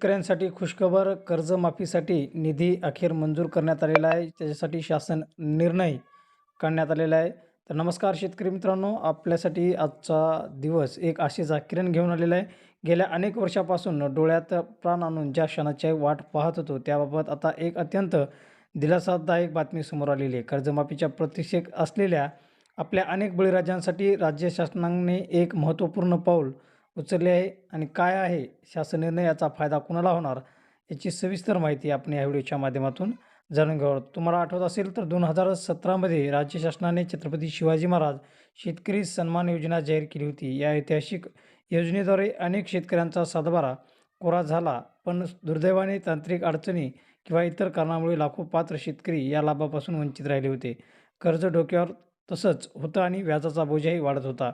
शेतकऱ्यांसाठी खुशखबर कर्जमाफीसाठी निधी अखेर मंजूर करण्यात आलेला आहे. त्याच्यासाठी शासन निर्णय काढण्यात आलेला आहे. तर नमस्कार शेतकरी मित्रांनो, आपल्यासाठी आजचा दिवस एक आशेचा किरण घेऊन आलेला आहे. गेल्या अनेक वर्षापासून डोळ्यात प्राण आणून ज्या क्षणाची वाट पाहत होतो, त्याबाबत आता एक अत्यंत दिलासादायक बातमी समोर आलेली आहे. कर्जमाफीच्या प्रतीक्षेत असलेल्या आपल्या अनेक बळीराजांसाठी राज्य शासनाने एक महत्त्वपूर्ण पाऊल उचलले आहे आणि काय आहे शासन निर्णय, याचा फायदा कुणाला होणार, याची सविस्तर माहिती आपण या व्हिडिओच्या माध्यमातून जाणून घेऊ आहोत. तुम्हाला आठवत असेल तर 2017मध्ये राज्य शासनाने छत्रपती शिवाजी महाराज शेतकरी सन्मान योजना जाहीर केली होती. या ऐतिहासिक योजनेद्वारे अनेक शेतकऱ्यांचा सातबारा कोरा झाला, पण दुर्दैवाने तांत्रिक अडचणी किंवा इतर कारणामुळे लाखो पात्र शेतकरी या लाभापासून वंचित राहिले होते. कर्ज डोक्यावर तसंच होतं आणि व्याजाचा बोजाही वाढत होता.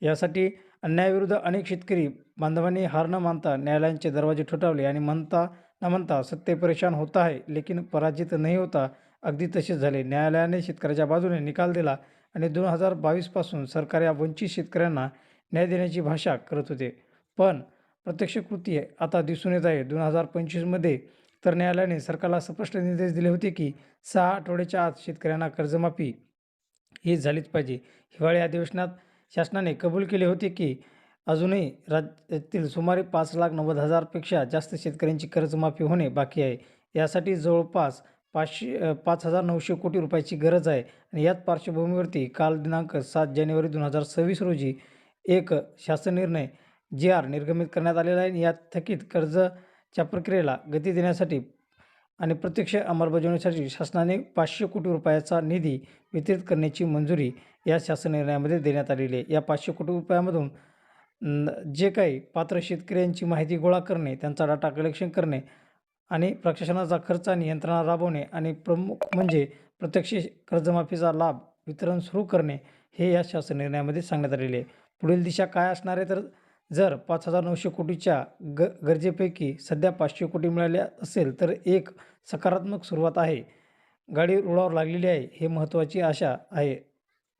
यासाठी अन्यायाविरुद्ध अनेक शेतकरी बांधवांनी हार न मानता न्यायालयांचे दरवाजे ठोठावले आणि म्हणता न म्हणता सत्य परेशान होता है लेकिन पराजित नाही होता, अगदी तसेच झाले. न्यायालयाने शेतकऱ्याच्या बाजूने निकाल दिला आणि 2022 पासून सरकार या वंचित शेतकऱ्यांना न्याय देण्याची भाषा करत होते. पण प्रत्यक्ष कृती आता दिसून येत आहे. 2025मध्ये तर न्यायालयाने सरकारला स्पष्ट निर्देश दिले होते की 6 आठवड्याच्या आत शेतकऱ्यांना कर्जमाफी ही झालीच पाहिजे. हिवाळी अधिवेशनात शासनाने कबूल केले होते की अजूनही राज्यातील सुमारे 5,90,000 पेक्षा जास्त शेतकऱ्यांची कर्जमाफी होणे बाकी आहे. यासाठी जवळपास 5,900 कोटी रुपयाची गरज आहे आणि याच पार्श्वभूमीवरती काल दिनांक 7 जानेवारी 2026 रोजी एक शासन निर्णय जी.आर. निर्गमित करण्यात आलेला आहे. या थकीत कर्जाच्या प्रक्रियेला गती देण्यासाठी आणि प्रत्यक्ष अंमलबजावणीसाठी शासनाने 500 कोटी रुपयाचा निधी वितरित करण्याची मंजुरी या शासन निर्णयामध्ये देण्यात आलेली आहे. या 500 कोटी रुपयामधून जे काही पात्र शेतकऱ्यांची माहिती गोळा करणे, त्यांचा डाटा कलेक्शन करणे आणि प्रशासनाचा खर्च आणि यंत्रणा राबवणे आणि प्रमुख म्हणजे प्रत्यक्ष कर्जमाफीचा लाभ वितरण सुरू करणे, हे या शासन निर्णयामध्ये सांगण्यात आलेले आहे. पुढील दिशा काय असणार आहे, तर जर 5,900 कोटीच्या गरजेपैकी सध्या 500 कोटी मिळाले असेल तर एक सकारात्मक सुरुवात आहे. गाडी रुळावर लागलेली आहे, हे महत्त्वाची आशा आहे.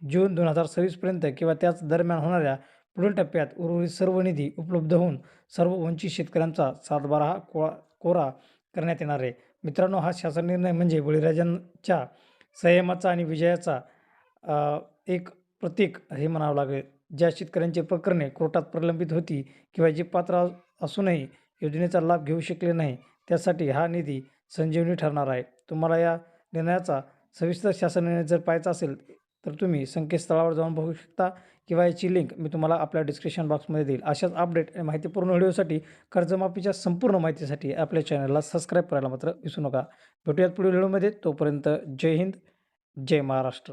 जून 2026पर्यंत किंवा त्याच दरम्यान होणाऱ्या पुढील टप्प्यात उर्वरित सर्व निधी उपलब्ध होऊन सर्व वंचित शेतकऱ्यांचा सातबारा हा कोरा करण्यात येणार आहे. मित्रांनो, हा शासन निर्णय म्हणजे बळीराजांच्या संयमाचा आणि विजयाचा एक प्रतीक हे म्हणावं लागेल. ज्या शेतकऱ्यांची प्रकरणे कोर्टात प्रलंबित होती किंवा जे पात्र असूनही योजनेचा लाभ घेऊ शकले नाही, त्यासाठी हा निधी संजीवनी ठरणार आहे. तुम्हाला या निर्णयाचा सविस्तर शासन निर्णय जर पाहायचा असेल तर तुम्ही संकेतस्थळावर जाऊन बघू शकता किंवा याची लिंक मी तुम्हाला आपल्या डिस्क्रिप्शन बॉक्समध्ये देईल. अशाच अपडेट आणि माहितीपूर्ण व्हिडिओसाठी, कर्जमाफीच्या संपूर्ण माहितीसाठी आपल्या चॅनलला सबस्क्राईब करायला मात्र विसरू नका. भेटूयात पुढील व्हिडिओमध्ये. तोपर्यंत जय हिंद, जय महाराष्ट्र.